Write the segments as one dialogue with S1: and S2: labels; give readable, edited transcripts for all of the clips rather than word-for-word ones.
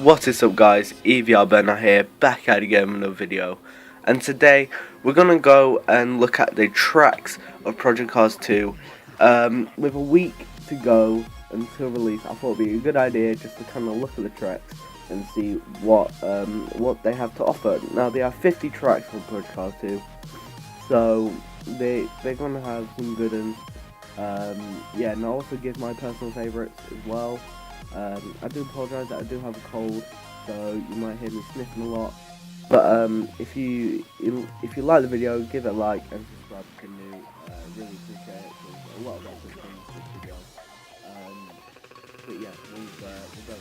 S1: What is up guys, EVR Burner here, back at it again with another video. And today we're gonna go and look at the tracks of Project Cars 2. With a week to go until release, I thought it would be a good idea just to kind of look at the tracks and see what they have to offer. Now there are 50 tracks for Project Cars 2, so they're gonna have some good ones. Yeah, and I'll also give my personal favourites as well. I do apologise that I do have a cold, so you might hear me sniffing a lot. But if you like the video, give it a like and subscribe if you're new. Really appreciate it. There's a lot of extra things in this video. But yeah, we'll go.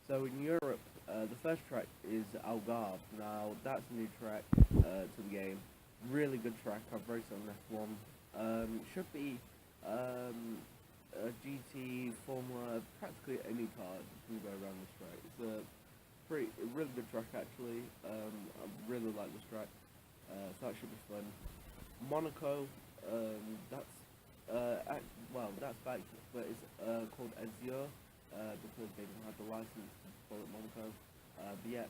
S1: So in Europe, the first track is Algarve. Now that's a new track to the game. Really good track. I've raced on this one. Should be a GT, Formula, practically any car can go around this track. It's a really good track actually. I really like this track, so that should be fun. Monaco, that's back, but it's called Azure because they don't have the license to call it Monaco. But yeah,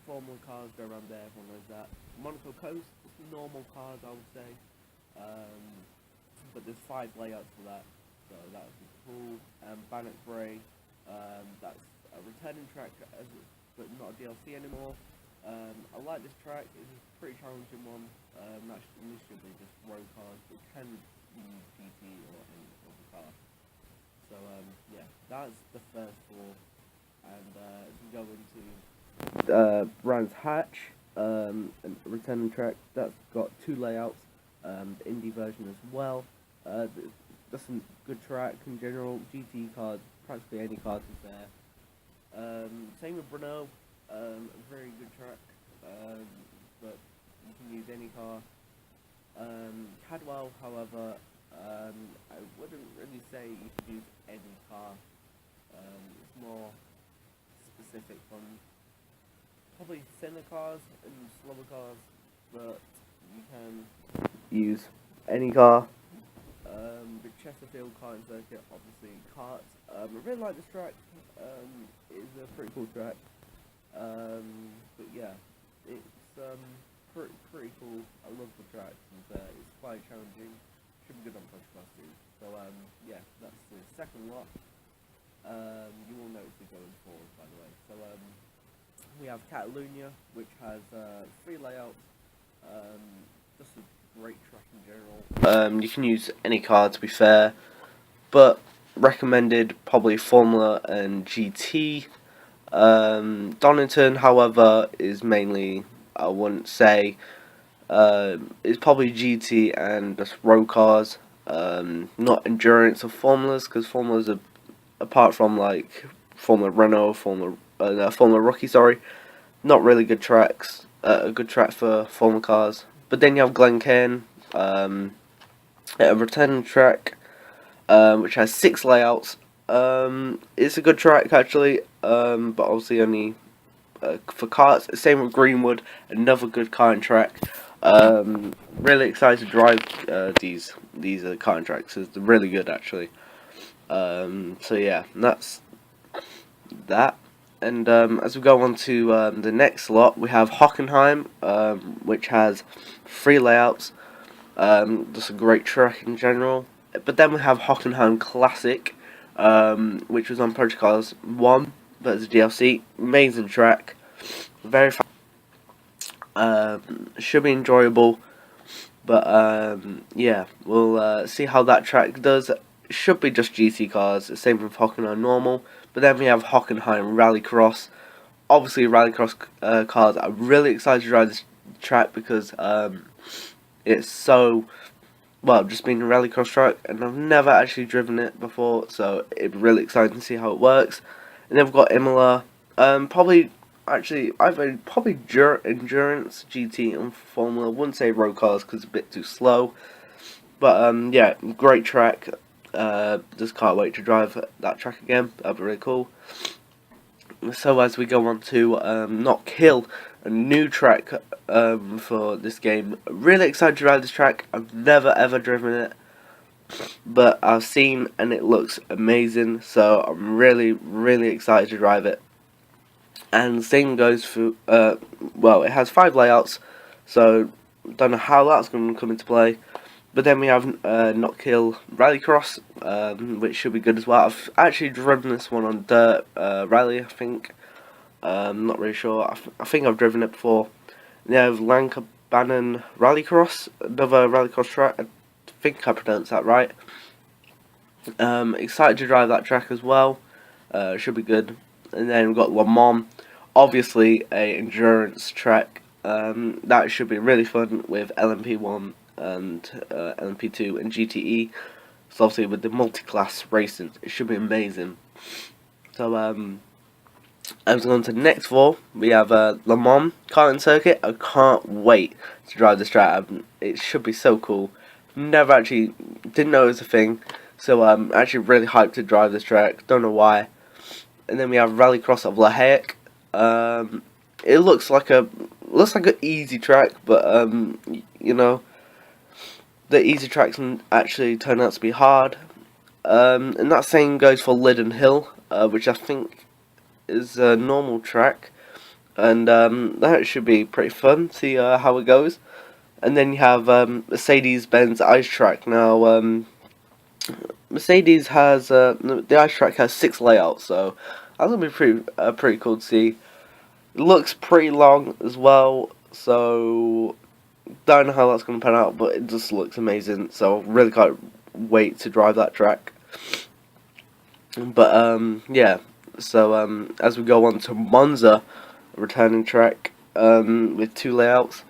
S1: Formula cars go around there, everyone knows that. Monaco Coast, normal cars I would say, but there's 5 layouts for that, so that would be cool. Bannock Bray, that's a returning track, but not a DLC anymore. I like this track, it's a pretty challenging one. This should be just road cars, it can be GT or any other car. So yeah, that's the first 4, and we go into Brands Hatch, a returning track that's got 2 layouts, the Indy version as well. That's a good track in general. GT cars, practically any car to be fair. Same with Brno, a very good track, but you can use any car. Cadwell, however, I wouldn't really say you could use any car. It's more specific on probably thinner cars and slower cars, but you can use any car. The Chesterfield karting circuit, obviously karts. I really like this track. It's a pretty cool track. But yeah, it's pretty cool. I love the track, and it's quite challenging. Should be good on Push Class 2. So yeah, that's the second lot. You will notice it going forward, by the way. So we have Catalunya, which has 3 layouts. Just a great track in general. You can use any car to be fair, but recommended probably Formula and GT. Donington, however, is mainly, I wouldn't say, it's probably GT and just road cars, not endurance or formulas, because formulas are, apart from like Formula Renault, Formula Rookie, sorry, not really good tracks. A good track for Formula cars. But then you have Glencairn, a returning track, which has 6 layouts. It's a good track actually, but obviously only for karts. Same with Greenwood, another good karting track. Really excited to drive these karting tracks. It's really good actually. So yeah, that's that. And as we go on to the next lot, we have Hockenheim, which has 3 layouts. Just a great track in general. But then we have Hockenheim Classic, which was on Project Cars 1, but it's a DLC. Amazing track, very fun. Should be enjoyable, but yeah, we'll see how that track does. Should be just GT cars, the same with Hockenheim normal. But then we have Hockenheim Rallycross. Obviously Rallycross cars. I'm really excited to drive this track because it's so, well, just being a Rallycross track, and I've never actually driven it before, so it'd be really exciting to see how it works. And then we've got Imola. Probably either endurance, GT, and Formula. I wouldn't say road cars because it's a bit too slow. But yeah, great track. Just can't wait to drive that track again. That'd be really cool. So as we go on to Not Kill, a new track for this game. Really excited to ride this track. I've never ever driven it, but I've seen and it looks amazing, so I'm really excited to drive it. And the same goes for well, it has 5 layouts, so don't know how that's going to come into play. But then we have Knockhill Rallycross, which should be good as well. I've actually driven this one on dirt rally, I think. Not really sure. I think I've driven it before. They have Lancabannon Rallycross, another rallycross track. I think I pronounced that right. Excited to drive that track as well. Should be good. And then we've got Le Mans, obviously a endurance track. That should be really fun with LMP1 and LMP2 and GTE. So obviously with the multi-class racing, it should be amazing. So as we go on to the next 4, we have Le Mans karting circuit. I can't wait to drive this track. It should be so cool. Never actually didn't know it was a thing, so I'm actually really hyped to drive this track. Don't know why. And then we have Rallycross of La Hayek. It looks like an easy track, but you know, the easy tracks can actually turn out to be hard. And that same goes for Lydden Hill, which I think is a normal track, and that should be pretty fun. See how it goes. And then you have Mercedes-Benz Ice Track. Now, Mercedes has the ice track has 6 layouts, so that's gonna be pretty cool to see. It looks pretty long as well, so don't know how that's gonna pan out, but it just looks amazing. So really can't wait to drive that track. But yeah. So as we go on to Monza, a returning track with 2 layouts.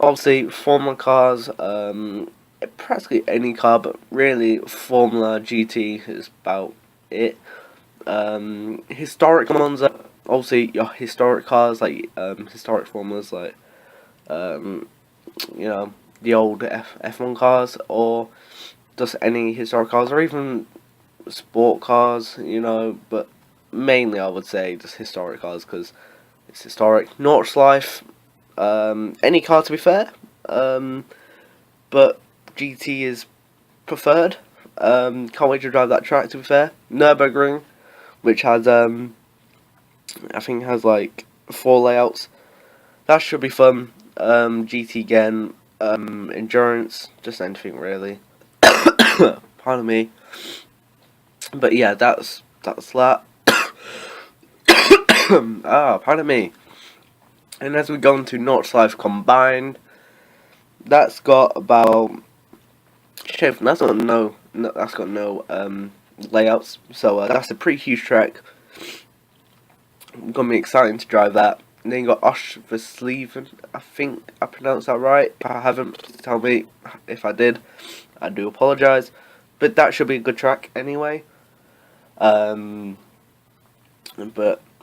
S1: Obviously, Formula cars. Practically any car, but really Formula GT is about it. Historic Monza, obviously your historic cars, like historic formulas, like you know, the old F1 cars, or just any historic cars, or even sport cars, you know, but mainly I would say just historic cars, because it's historic. Nordschleife, any car to be fair, but GT is preferred. Can't wait to drive that track, to be fair. Nürburgring, which has I think has like 4 layouts. That should be fun. GT again, endurance, just anything really. Pardon me. But yeah, that's that. Pardon me. And as we go into Nordschleife Combined, that's got about that's got no layouts, so that's a pretty huge track. Gonna be exciting to drive that. And then you got Oschersleben, I think I pronounced that right. If I haven't, please tell me. If I did, I do apologise. But that should be a good track anyway. But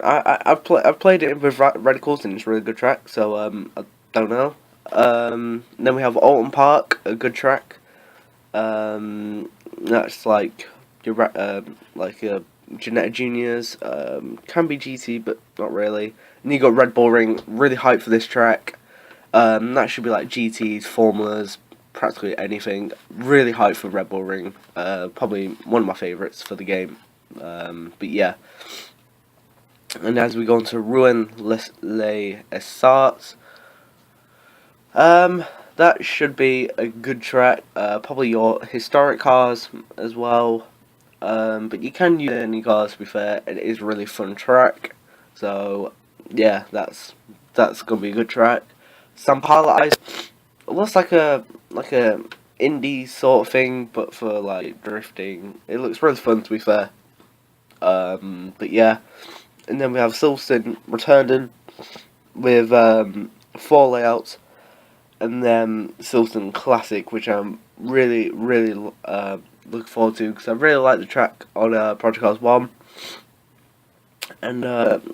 S1: I've played it with Radicals and it's a really good track. So I don't know. Then we have Alton Park, a good track. That's like your Ginetta Juniors, can be GT but not really. And you got Red Bull Ring, really hyped for this track. That should be like GTs, formulas, practically anything. Really hyped for Red Bull Ring. Probably one of my favourites for the game. But yeah. And as we go on to Rouen Les Essarts, that should be a good track. Probably your historic cars as well. But you can use any cars, to be fair. It is a really fun track. So yeah, that's gonna be a good track. Sampala Ice looks like a indie sort of thing, but for like drifting. It looks really fun, to be fair. But yeah. And then we have Silverstone returning with 4 layouts, and then Silverstone Classic, which I'm really looking forward to, because I really like the track on Project Cars 1, and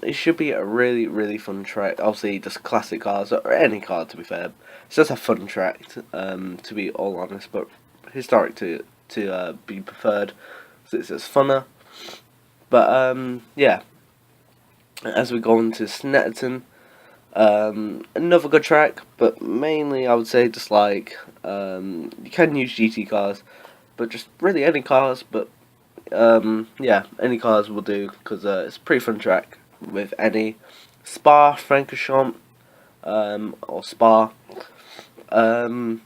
S1: it should be a really fun track. Obviously, just classic cars, or any car, to be fair. It's just a fun track, to be all honest, but historic to be preferred, so it's just funner. But yeah. As we go into Snetterton, Another good track, but mainly I would say just like you can use GT cars, but just really any cars. But yeah, any cars will do because it's a pretty fun track with any Spa Francorchamps or Spa. Um,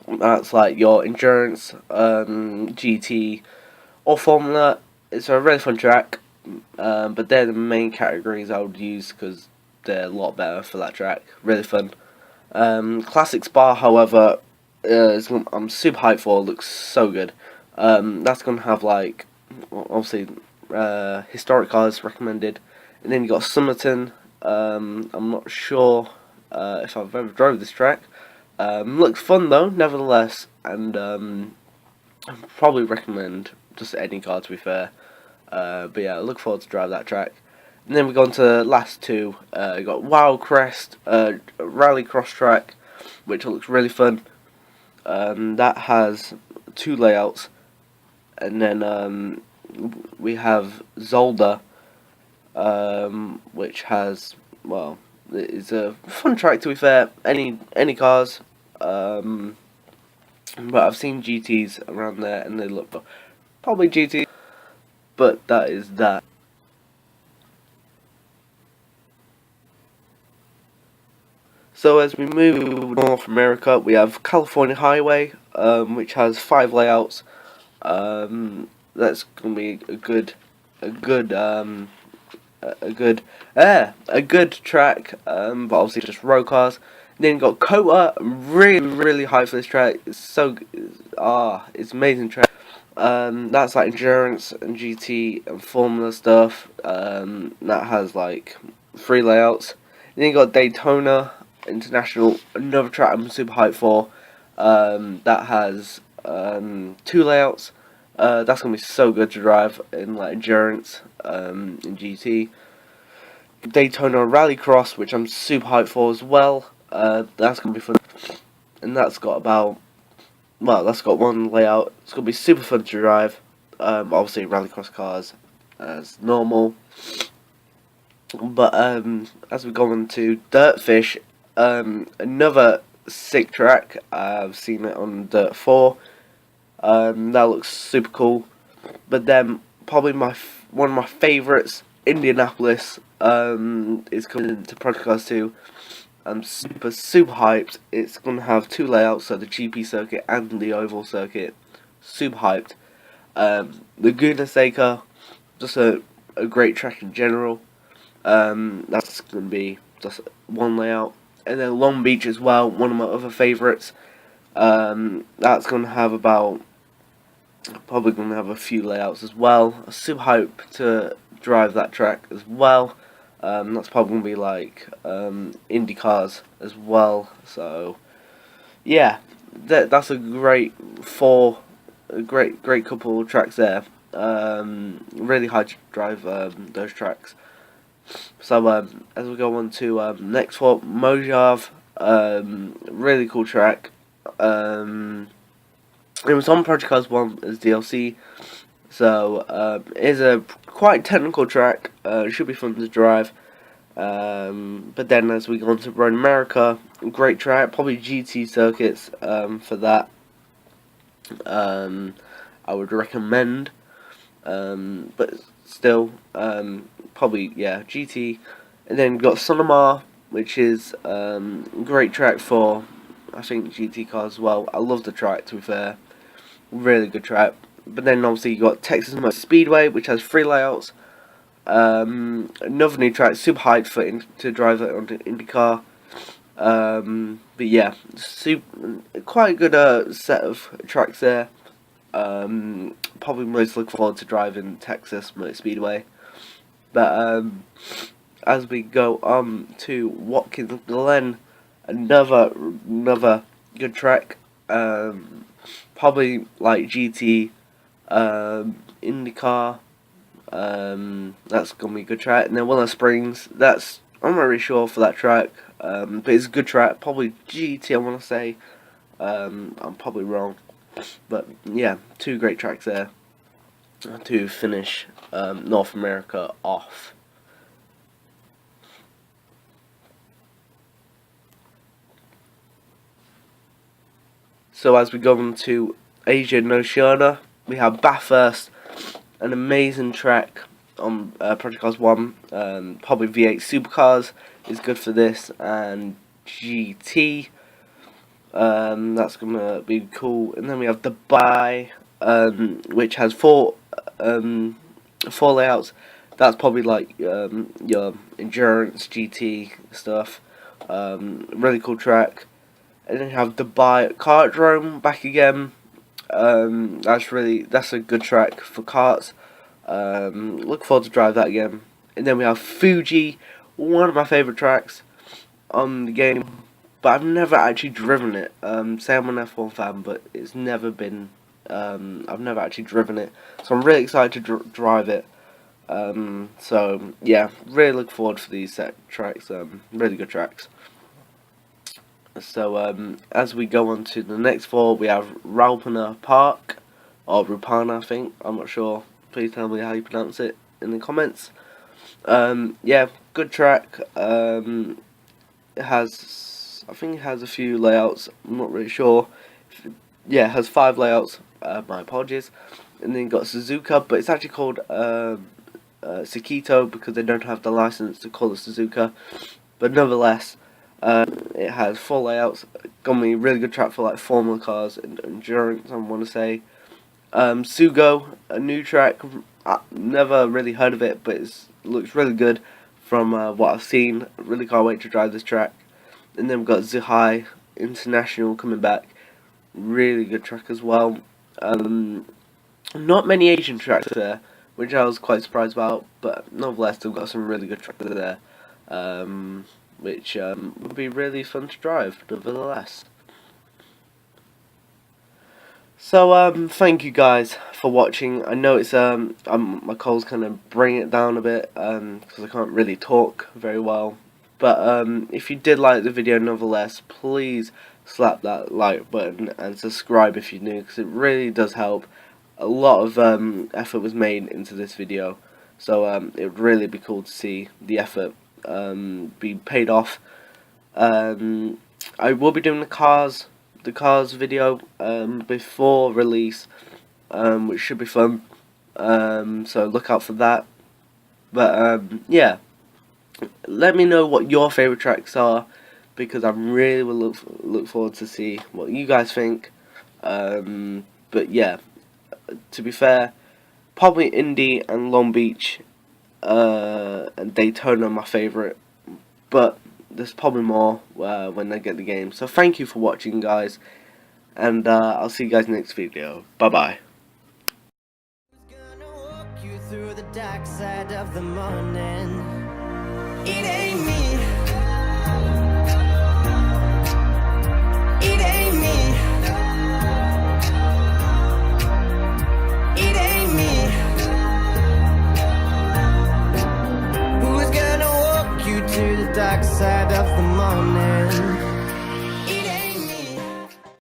S1: that's like your endurance, GT or Formula. It's a really fun track, but they're the main categories I would use because they're a lot better for that track. Really fun. Classic Spa, however, I'm super hyped for. Looks so good. That's gonna have like obviously historic cars recommended, and then you got Summerton. I'm not sure if I've ever drove this track. Looks fun though, nevertheless, and I'd probably recommend just any car to be fair. But yeah, I look forward to drive that track. And then we go on to the last two. You got Wild Crest, Rally Cross Track, which looks really fun. That has two layouts, and then we have Zolder, which has it's a fun track to be fair. Any cars, but I've seen GTs around there, and they look probably GT. But that is that. So as we move to North America, we have California Highway, which has five layouts. That's gonna be a good, a good, a good track. But obviously just road cars. Then you got Kota, really high for this track. It's it's amazing track. That's like endurance and GT and Formula stuff. That has like three layouts. Then you got Daytona International, another track I'm super hyped for. That has two layouts. That's gonna be so good to drive in like endurance in GT. Daytona Rallycross, which I'm super hyped for as well. That's gonna be fun, and that's got one layout. It's gonna be super fun to drive. Obviously Rallycross cars as normal, but as we go on to Dirtfish, another sick track. I've seen it on Dirt 4. That looks super cool. But then probably one of my favourites, Indianapolis, is coming to Project Cars 2. I'm super hyped. It's gonna have two layouts, so the GP circuit and the oval circuit. Super hyped. Laguna Seca, just a great track in general. That's gonna be just one layout, and then Long Beach as well. One of my other favourites. That's gonna have probably gonna have a few layouts as well. I super hyped to drive that track as well. That's probably gonna be like Indy cars as well. So yeah, that's a a great couple of tracks there. Really hard to drive those tracks. So as we go on to next one, Mojave, really cool track. It was on Project Cars 1 as DLC. So it is a quite technical track. It should be fun to drive. But then as we go on to Road America, great track. Probably GT circuits for that. I would recommend. But still, probably GT. And then we've got Sonoma, which is great track for I think GT cars as well. I love the track to be fair. Really good track. But then obviously you got Texas Motor Speedway, which has three layouts. Another new track, super hyped to drive it on the IndyCar. But yeah, quite a good set of tracks there. Probably most look forward to driving Texas Motor Speedway. But as we go on to Watkins Glen, another good track. Probably like GT, IndyCar. That's gonna be a good track. And then Willow Springs. I'm not really sure for that track. But it's a good track. Probably GT. I want to say. I'm probably wrong. But yeah, two great tracks there to finish North America off. So as we go into Asia and Oceania, we have Bathurst, an amazing track on Project Cars 1. Probably V8 Supercars is good for this, and GT. That's gonna be cool. And then we have Dubai, which has four layouts. That's probably like your endurance GT stuff. Really cool track. And then you have Dubai Kartdrome back again. That's a good track for karts. Look forward to drive that again. And then we have Fuji, one of my favourite tracks on the game, but I've never actually driven it. Say I'm an F1 fan, but it's never been. I've never actually driven it, so I'm really excited to drive it. So yeah, really look forward to these tracks. Really good tracks. So as we go on to the next four, we have Rupana Park, or Rupana, I think. I'm not sure. Please tell me how you pronounce it in the comments. Yeah, good track. It has, I think it has a few layouts. I'm not really sure. Yeah, it has 5 layouts. My apologies. And then you got Suzuka, but it's actually called Sakito because they don't have the license to call it Suzuka. But nevertheless, it has 4 layouts. Gonna be a really good track for like Formula cars and endurance, I want to say. Sugo, a new track. I never really heard of it, but it looks really good from what I've seen. Really can't wait to drive this track. And then we've got Zhuhai International coming back. Really good track as well. Not many Asian tracks there, which I was quite surprised about, but nonetheless, they've got some really good tracks there, which would be really fun to drive, nevertheless. So, thank you guys for watching. I know it's, my cold's kind of bringing it down a bit, because I can't really talk very well. But, if you did like the video nonetheless, please slap that like button and subscribe if you're new, because it really does help. A lot of, effort was made into this video. So, it would really be cool to see the effort, be paid off. I will be doing the cars video before release, which should be fun, so look out for that. But yeah, let me know what your favourite tracks are, because I really will look forward to see what you guys think. But yeah, to be fair, probably Indy and Long Beach and Daytona are my favourite, but there's probably more when I get the game. So thank you for watching, guys, and I'll see you guys next video. Bye bye. Through the dark side of the morning. It ain't me.